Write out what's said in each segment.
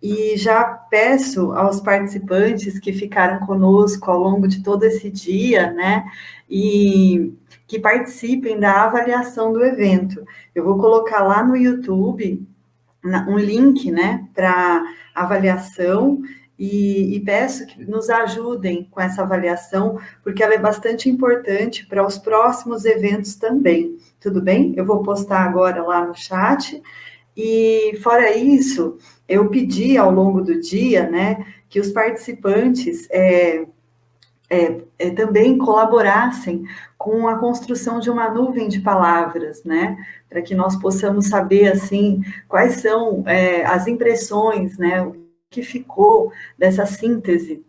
e já peço aos participantes que ficaram conosco ao longo de todo esse dia, né, e que participem da avaliação do evento. Eu vou colocar lá no YouTube um link, né, para avaliação, e peço que nos ajudem com essa avaliação, porque ela é bastante importante para os próximos eventos também. Tudo bem? Eu vou postar agora lá no chat. E, fora isso, eu pedi ao longo do dia, né, que os participantes também colaborassem com a construção de uma nuvem de palavras, né, para que nós possamos saber, assim, quais são as impressões, né, o que ficou dessa síntese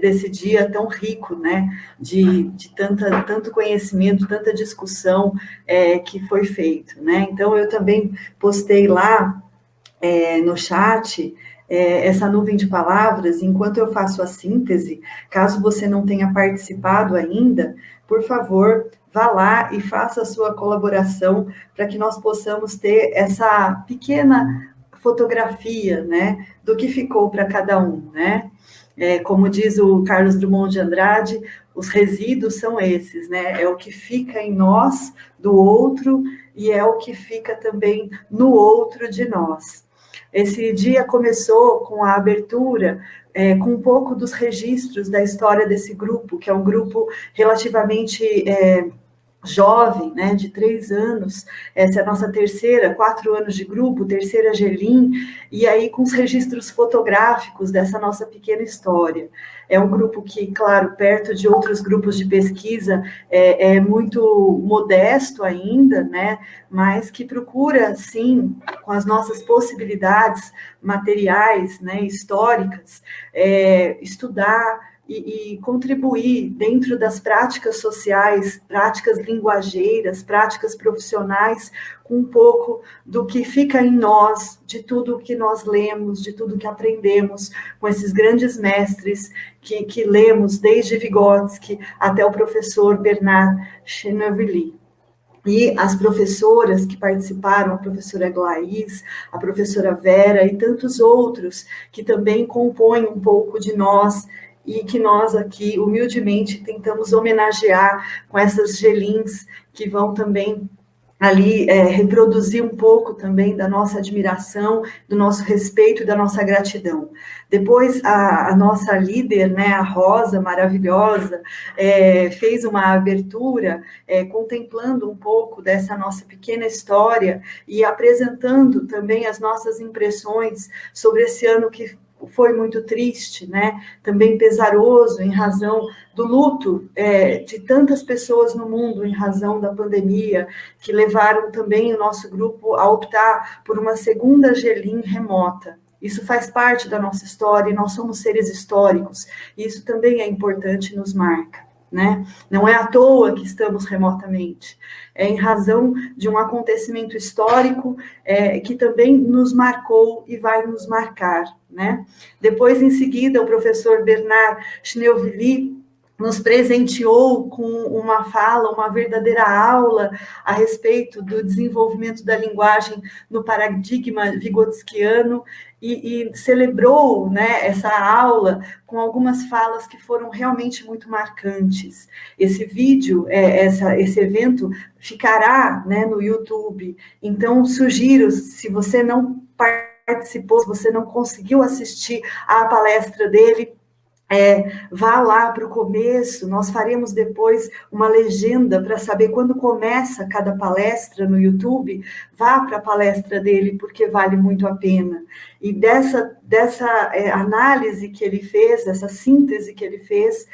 desse dia tão rico, né, de tanto conhecimento, tanta discussão que foi feito, né. Então, eu também postei lá no chat essa nuvem de palavras, enquanto eu faço a síntese. Caso você não tenha participado ainda, por favor, vá lá e faça a sua colaboração para que nós possamos ter essa pequena fotografia, né, do que ficou para cada um, né? Como diz o Carlos Drummond de Andrade, os resíduos são esses, né? É o que fica em nós do outro e é o que fica também no outro de nós. Esse dia começou com a abertura, com um pouco dos registros da história desse grupo, que é um grupo relativamente jovem, né, de 3 anos, essa é a nossa 4 anos de grupo, terceira Gelim, e aí com os registros fotográficos dessa nossa pequena história. É um grupo que, claro, perto de outros grupos de pesquisa, é muito modesto ainda, né, mas que procura, sim, com as nossas possibilidades materiais, né, históricas, estudar e contribuir dentro das práticas sociais, práticas linguageiras, práticas profissionais, com um pouco do que fica em nós, de tudo que nós lemos, de tudo que aprendemos com esses grandes mestres que lemos, desde Vygotsky até o professor Bernard Cheneville. E as professoras que participaram, a professora Glaís, a professora Vera e tantos outros que também compõem um pouco de nós e que nós aqui, humildemente, tentamos homenagear com essas gelins que vão também ali reproduzir um pouco também da nossa admiração, do nosso respeito e da nossa gratidão. Depois, a nossa líder, né, a Rosa, maravilhosa, fez uma abertura contemplando um pouco dessa nossa pequena história e apresentando também as nossas impressões sobre esse ano que foi muito triste, né? Também pesaroso em razão do luto de tantas pessoas no mundo em razão da pandemia, que levaram também o nosso grupo a optar por uma segunda Gelim remota. Isso faz parte da nossa história e nós somos seres históricos, e isso também é importante e nos marca. Né? Não é à toa que estamos remotamente, é em razão de um acontecimento histórico que também nos marcou e vai nos marcar. Né? Depois, em seguida, o professor Bernard Cheneville nos presenteou com uma fala, uma verdadeira aula a respeito do desenvolvimento da linguagem no paradigma vigotskiano e celebrou, né, essa aula com algumas falas que foram realmente muito marcantes. Esse vídeo, esse evento ficará, né, no YouTube, então sugiro, se você não participou, se você não conseguiu assistir à palestra dele, vá lá para o começo, nós faremos depois uma legenda para saber quando começa cada palestra no YouTube, vá para a palestra dele, porque vale muito a pena. E dessa análise que ele fez, essa síntese que ele fez,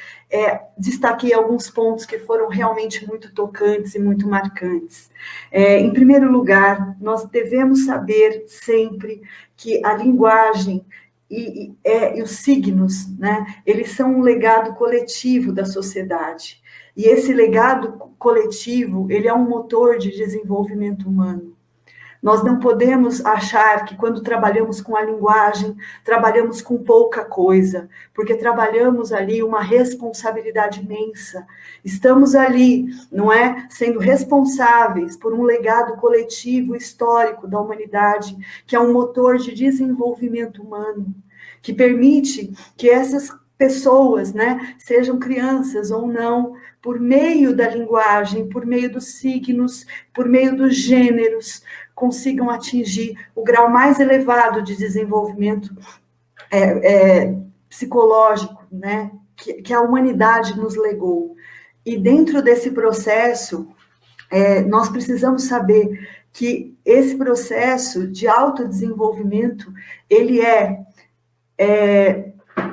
destaquei alguns pontos que foram realmente muito tocantes e muito marcantes. Em primeiro lugar, nós devemos saber sempre que a linguagem e os signos, né, eles são um legado coletivo da sociedade. E esse legado coletivo, ele é um motor de desenvolvimento humano. Nós não podemos achar que quando trabalhamos com a linguagem, trabalhamos com pouca coisa, porque trabalhamos ali uma responsabilidade imensa. Estamos ali, não é, sendo responsáveis por um legado coletivo histórico da humanidade, que é um motor de desenvolvimento humano, que permite que essas pessoas, né, sejam crianças ou não, por meio da linguagem, por meio dos signos, por meio dos gêneros, consigam atingir o grau mais elevado de desenvolvimento psicológico, né, que a humanidade nos legou. E dentro desse processo, nós precisamos saber que esse processo de autodesenvolvimento, ele é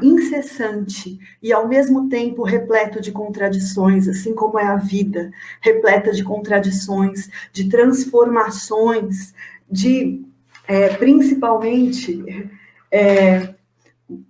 incessante e, ao mesmo tempo, repleto de contradições, assim como é a vida, repleta de contradições, de transformações, de, principalmente,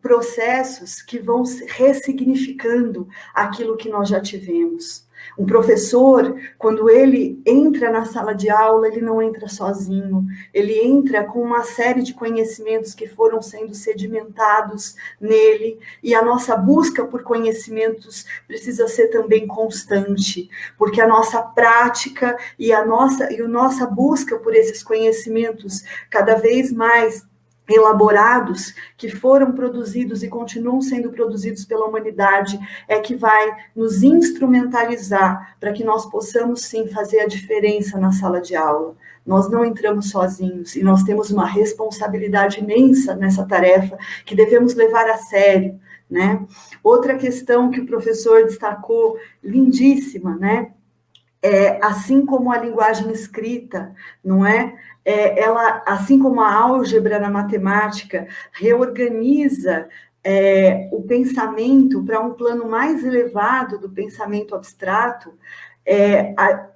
processos que vão ressignificando aquilo que nós já tivemos. Um professor, quando ele entra na sala de aula, ele não entra sozinho, ele entra com uma série de conhecimentos que foram sendo sedimentados nele, e a nossa busca por conhecimentos precisa ser também constante, porque a nossa prática e a nossa busca por esses conhecimentos cada vez mais elaborados, que foram produzidos e continuam sendo produzidos pela humanidade, é que vai nos instrumentalizar para que nós possamos, sim, fazer a diferença na sala de aula. Nós não entramos sozinhos e nós temos uma responsabilidade imensa nessa tarefa que devemos levar a sério, né? Outra questão que o professor destacou, lindíssima, né? Assim como a linguagem escrita, não é? Ela, assim como a álgebra na matemática, reorganiza o pensamento para um plano mais elevado do pensamento abstrato,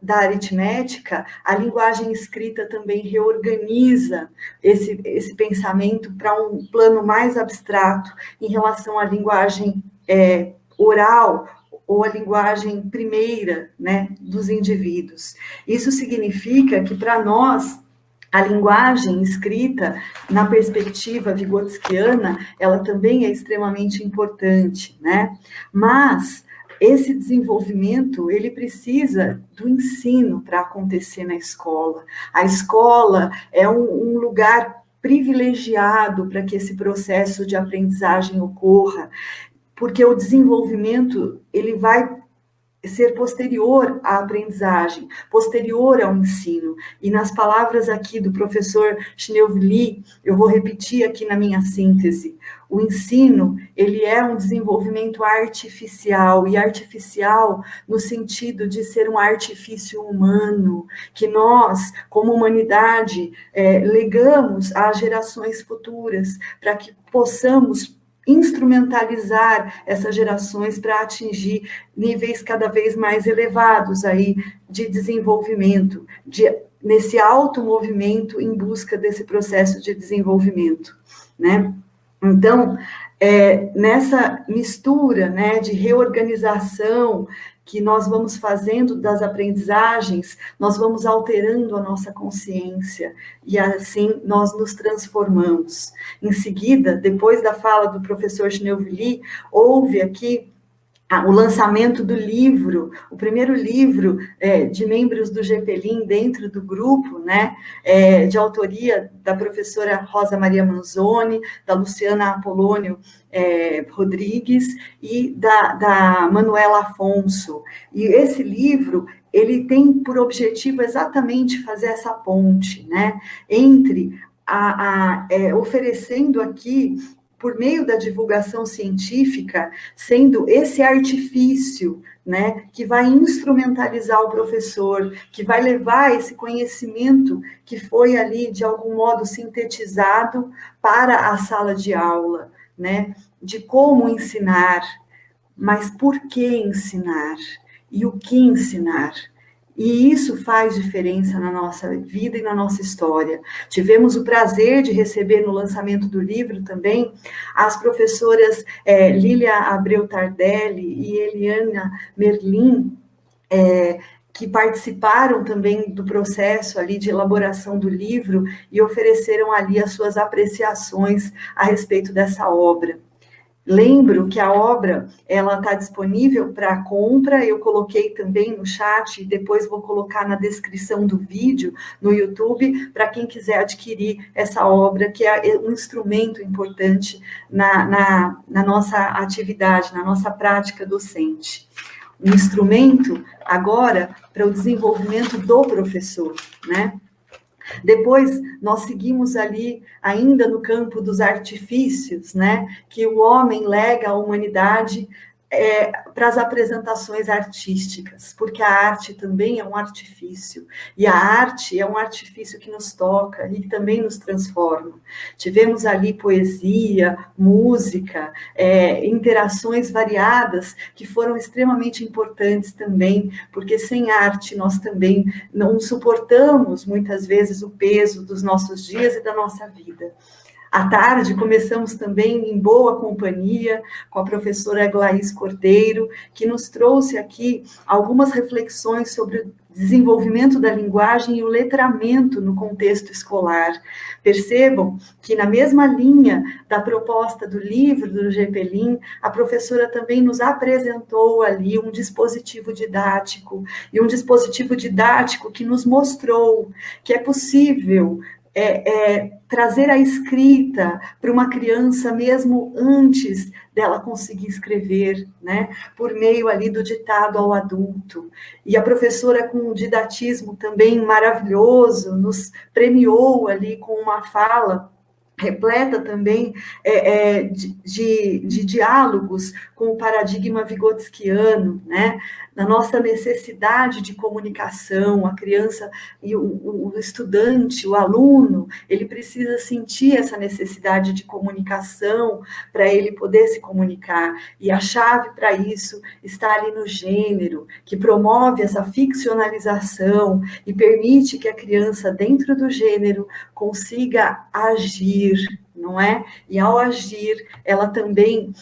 da aritmética, a linguagem escrita também reorganiza esse pensamento para um plano mais abstrato em relação à linguagem oral, ou a linguagem primeira, né, dos indivíduos. Isso significa que, para nós, a linguagem escrita, na perspectiva vygotskiana, ela também é extremamente importante, né? Mas esse desenvolvimento, ele precisa do ensino para acontecer na escola. A escola é um lugar privilegiado para que esse processo de aprendizagem ocorra, porque o desenvolvimento, ele vai ser posterior à aprendizagem, posterior ao ensino. E nas palavras aqui do professor Schneewili, eu vou repetir aqui na minha síntese, o ensino, ele é um desenvolvimento artificial, e artificial no sentido de ser um artifício humano, que nós, como humanidade, legamos às gerações futuras, para que possamos instrumentalizar essas gerações para atingir níveis cada vez mais elevados aí de desenvolvimento, nesse automovimento em busca desse processo de desenvolvimento, né? Então, nessa mistura, né, de reorganização que nós vamos fazendo das aprendizagens, nós vamos alterando a nossa consciência, e assim nós nos transformamos. Em seguida, depois da fala do professor Schneewili, houve aqui o lançamento do livro, o primeiro livro de membros do GPLIM dentro do grupo, né, de autoria da professora Rosa Maria Manzoni, da Luciana Apolônio Rodrigues e da Manuela Afonso. E esse livro, ele tem por objetivo exatamente fazer essa ponte, né, entre oferecendo aqui, por meio da divulgação científica, sendo esse artifício, né, que vai instrumentalizar o professor, que vai levar esse conhecimento que foi ali, de algum modo, sintetizado para a sala de aula, né, de como ensinar, mas por que ensinar e o que ensinar. E isso faz diferença na nossa vida e na nossa história. Tivemos o prazer de receber no lançamento do livro também as professoras Lília Abreu Tardelli e Eliana Merlin, que participaram também do processo ali de elaboração do livro e ofereceram ali as suas apreciações a respeito dessa obra. Lembro que a obra, ela está disponível para compra, eu coloquei também no chat, e depois vou colocar na descrição do vídeo, no YouTube, para quem quiser adquirir essa obra, que é um instrumento importante na nossa atividade, na nossa prática docente. Um instrumento, agora, para o desenvolvimento do professor, né? Depois, nós seguimos ali, ainda no campo dos artifícios, né, que o homem lega à humanidade para as apresentações artísticas, porque a arte também é um artifício, e a arte é um artifício que nos toca e que também nos transforma. Tivemos ali poesia, música, interações variadas, que foram extremamente importantes também, porque sem arte nós também não suportamos, muitas vezes, o peso dos nossos dias e da nossa vida. À tarde, começamos também em boa companhia com a professora Glaís Cordeiro, que nos trouxe aqui algumas reflexões sobre o desenvolvimento da linguagem e o letramento no contexto escolar. Percebam que, na mesma linha da proposta do livro do GPLIM, a professora também nos apresentou ali um dispositivo didático, e um dispositivo didático que nos mostrou que é possível trazer a escrita para uma criança mesmo antes dela conseguir escrever, né? Por meio ali do ditado ao adulto. E a professora, com um didatismo também maravilhoso, nos premiou ali com uma fala repleta também de diálogos com o paradigma vigotskiano, né? Na nossa necessidade de comunicação, a criança e o estudante, o aluno, ele precisa sentir essa necessidade de comunicação para ele poder se comunicar. E a chave para isso está ali no gênero, que promove essa ficcionalização e permite que a criança, dentro do gênero, consiga agir, não é? E ao agir, ela também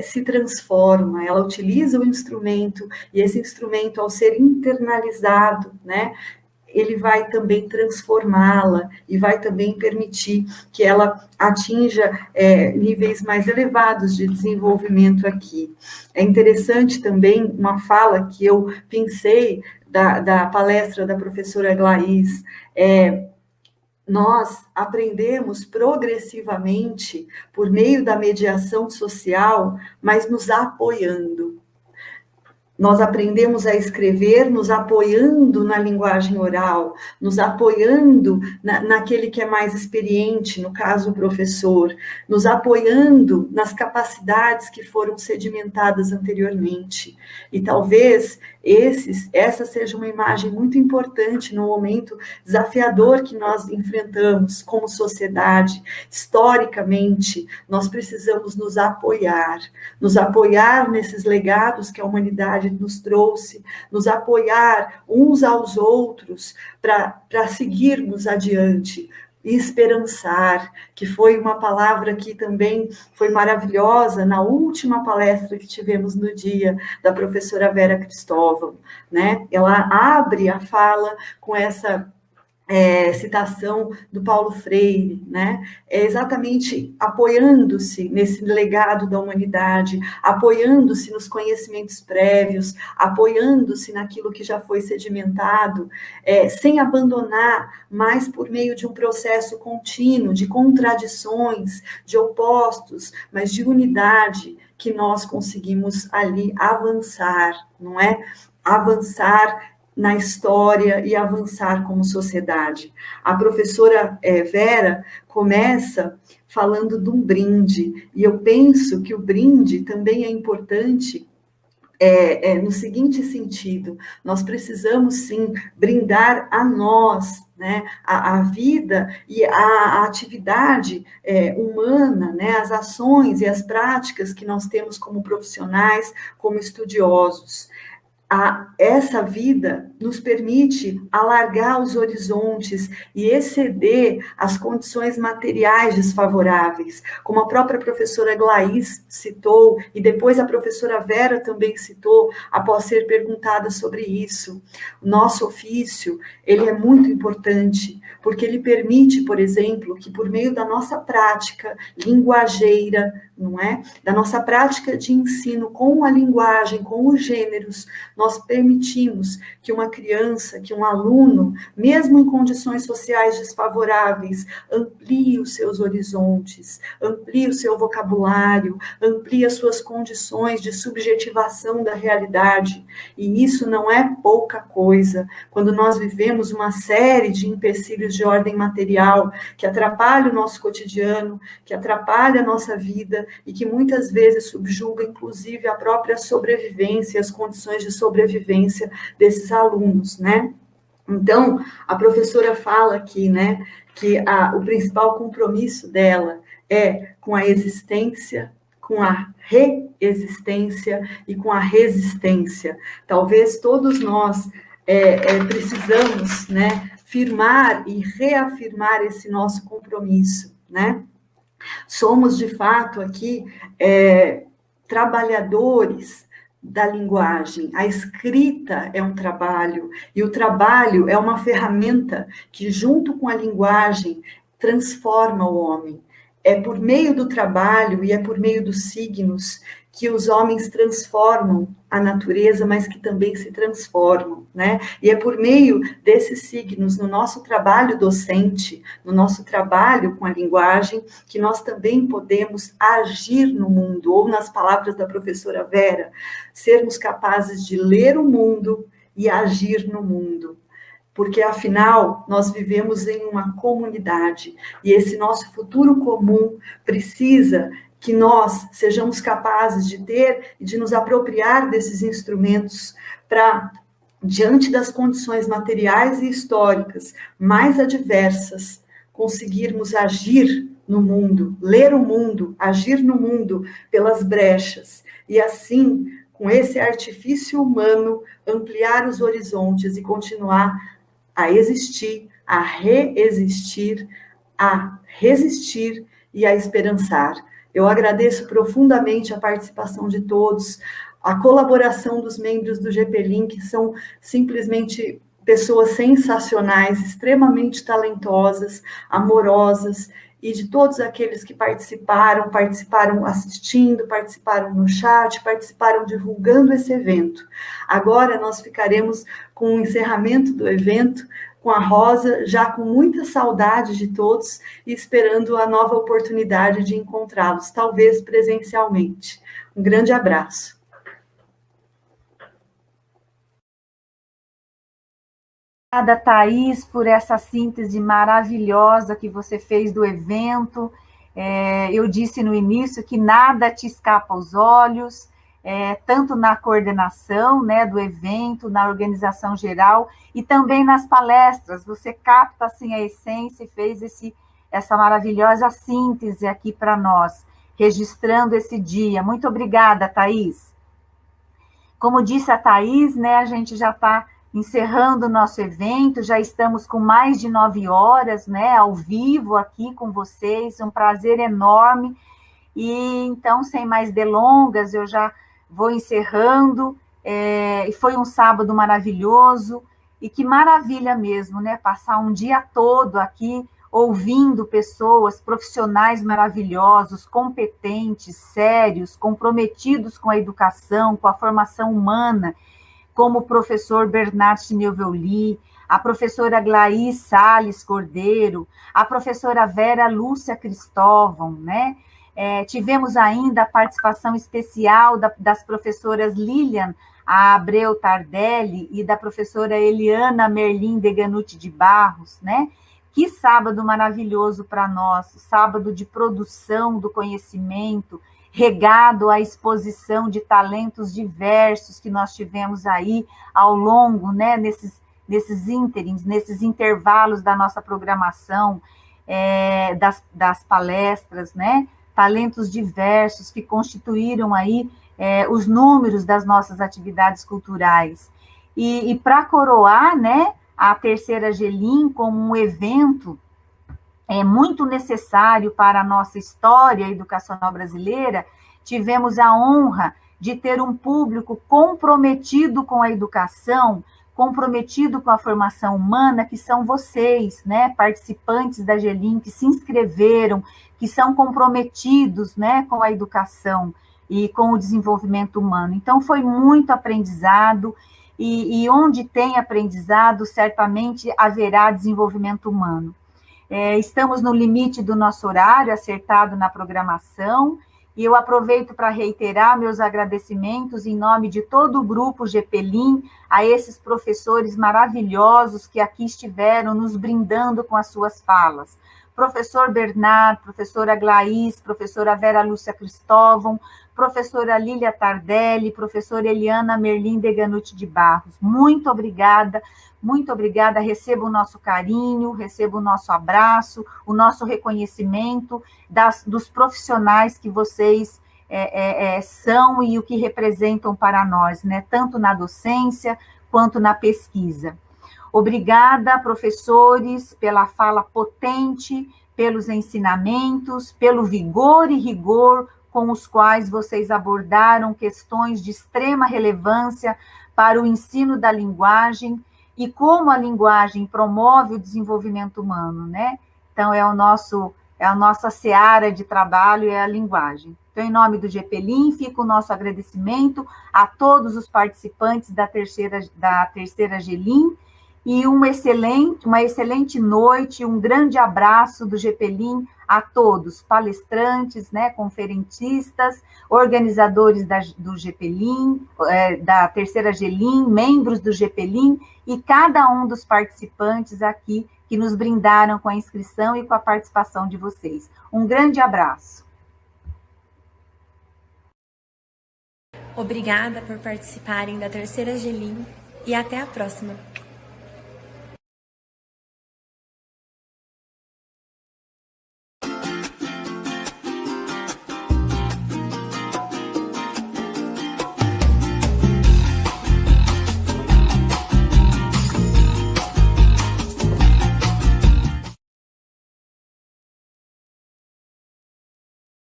se transforma, ela utiliza o instrumento, e esse instrumento, ao ser internalizado, né, ele vai também transformá-la e vai também permitir que ela atinja níveis mais elevados de desenvolvimento aqui. É interessante também uma fala que eu pensei da palestra da professora Glaís, nós aprendemos progressivamente por meio da mediação social, mas nos apoiando. Nós aprendemos a escrever nos apoiando na linguagem oral, nos apoiando naquele que é mais experiente, no caso o professor, nos apoiando nas capacidades que foram sedimentadas anteriormente. E talvez essa seja uma imagem muito importante no momento desafiador que nós enfrentamos como sociedade. Historicamente, nós precisamos nos apoiar nesses legados que a humanidade nos trouxe, nos apoiar uns aos outros para seguirmos adiante, e esperançar, que foi uma palavra que também foi maravilhosa na última palestra que tivemos no dia, da professora Vera Cristóvão, né? Ela abre a fala com essa citação do Paulo Freire, né? Exatamente apoiando-se nesse legado da humanidade, apoiando-se nos conhecimentos prévios, apoiando-se naquilo que já foi sedimentado, sem abandonar, mas por meio de um processo contínuo, de contradições, de opostos, mas de unidade, que nós conseguimos ali avançar, não é? Avançar na história e avançar como sociedade. A professora Vera começa falando de um brinde, e eu penso que o brinde também é importante no seguinte sentido: nós precisamos, sim, brindar a nós, né, a vida e a atividade humana, né, as ações e as práticas que nós temos como profissionais, como estudiosos. essa vida nos permite alargar os horizontes e exceder as condições materiais desfavoráveis, como a própria professora Glaís citou, e depois a professora Vera também citou, após ser perguntada sobre isso. O nosso ofício, ele é muito importante, porque ele permite, por exemplo, que por meio da nossa prática linguageira, não é? Da nossa prática de ensino com a linguagem, com os gêneros, nós permitimos que uma criança, que um aluno, mesmo em condições sociais desfavoráveis, amplie os seus horizontes, amplie o seu vocabulário, amplie as suas condições de subjetivação da realidade. E isso não é pouca coisa. Quando nós vivemos uma série de empecilhos de ordem material que atrapalham o nosso cotidiano, que atrapalham a nossa vida e que muitas vezes subjuga, inclusive, a própria sobrevivência, as condições de sobrevivência desses alunos, né? Então, a professora fala aqui, né, que o principal compromisso dela é com a existência, com a reexistência e com a resistência. Talvez todos nós precisamos, né, firmar e reafirmar esse nosso compromisso, né? Somos, de fato, aqui trabalhadores da linguagem. A escrita é um trabalho, e o trabalho é uma ferramenta que, junto com a linguagem, transforma o homem. É por meio do trabalho e é por meio dos signos que os homens transformam a natureza, mas que também se transformam, né? E é por meio desses signos, no nosso trabalho docente, no nosso trabalho com a linguagem, que nós também podemos agir no mundo, ou nas palavras da professora Vera, sermos capazes de ler o mundo e agir no mundo. Porque, afinal, nós vivemos em uma comunidade, e esse nosso futuro comum precisa que nós sejamos capazes de ter e de nos apropriar desses instrumentos para, diante das condições materiais e históricas mais adversas, conseguirmos agir no mundo, ler o mundo, agir no mundo pelas brechas, e assim, com esse artifício humano, ampliar os horizontes e continuar a existir, a reexistir, a resistir e a esperançar. Eu agradeço profundamente a participação de todos, a colaboração dos membros do GPLIN, que são simplesmente pessoas sensacionais, extremamente talentosas, amorosas, e de todos aqueles que participaram assistindo, participaram no chat, participaram divulgando esse evento. Agora nós ficaremos com o encerramento do evento, com a Rosa, já com muita saudade de todos e esperando a nova oportunidade de encontrá-los, talvez presencialmente. Um grande abraço. Obrigada, Thaís, por essa síntese maravilhosa que você fez do evento. Eu disse no início que nada te escapa aos olhos, tanto na coordenação, né, do evento, na organização geral, e também nas palestras. Você capta assim, a essência e fez essa maravilhosa síntese aqui para nós, registrando esse dia. Muito obrigada, Thaís. Como disse a Thaís, né, a gente já está encerrando o nosso evento, já estamos com mais de 9 horas, né, ao vivo aqui com vocês, um prazer enorme. E então, sem mais delongas, eu já vou encerrando. E foi um sábado maravilhoso, e que maravilha mesmo, né, passar um dia todo aqui ouvindo pessoas, profissionais maravilhosos, competentes, sérios, comprometidos com a educação, com a formação humana, como o professor Bernard Chineuveuli, a professora Glaís Salles Cordeiro, a professora Vera Lúcia Cristóvão, né? Tivemos ainda a participação especial das professoras Lilian Abreu Tardelli e da professora Eliana Merlin Deganuti de Barros, né? Que sábado maravilhoso para nós, sábado de produção do conhecimento, regado à exposição de talentos diversos que nós tivemos aí ao longo, né, nesses ínterins, nesses intervalos da nossa programação, das palestras, né, talentos diversos que constituíram aí os números das nossas atividades culturais. E para coroar, né, a Terceira Gelim como um evento muito necessário para a nossa história educacional brasileira, tivemos a honra de ter um público comprometido com a educação, comprometido com a formação humana, que são vocês, né, participantes da Gelim, que se inscreveram, que são comprometidos, né, com a educação e com o desenvolvimento humano. Então, foi muito aprendizado, e onde tem aprendizado, certamente haverá desenvolvimento humano. Estamos no limite do nosso horário, acertado na programação, e eu aproveito para reiterar meus agradecimentos em nome de todo o grupo GPLIM, a esses professores maravilhosos que aqui estiveram nos brindando com as suas falas. Professor Bernardo, professora Glaís, professora Vera Lúcia Cristóvão, professora Lília Tardelli, professora Eliana Merlin Deganutti de Barros. Muito obrigada, receba o nosso carinho, receba o nosso abraço, o nosso reconhecimento dos profissionais que vocês são e o que representam para nós, né? Tanto na docência quanto na pesquisa. Obrigada, professores, pela fala potente, pelos ensinamentos, pelo vigor e rigor com os quais vocês abordaram questões de extrema relevância para o ensino da linguagem e como a linguagem promove o desenvolvimento humano, né? Então, a nossa seara de trabalho é a linguagem. Então, em nome do GPLIM, fica o nosso agradecimento a todos os participantes da terceira Gelim, e uma excelente noite, um grande abraço do GPLIM a todos, palestrantes, né, conferentistas, organizadores do GPLIM, da terceira Gelim, membros do GPLIM e cada um dos participantes aqui que nos brindaram com a inscrição e com a participação de vocês. Um grande abraço. Obrigada por participarem da terceira Gelim e até a próxima.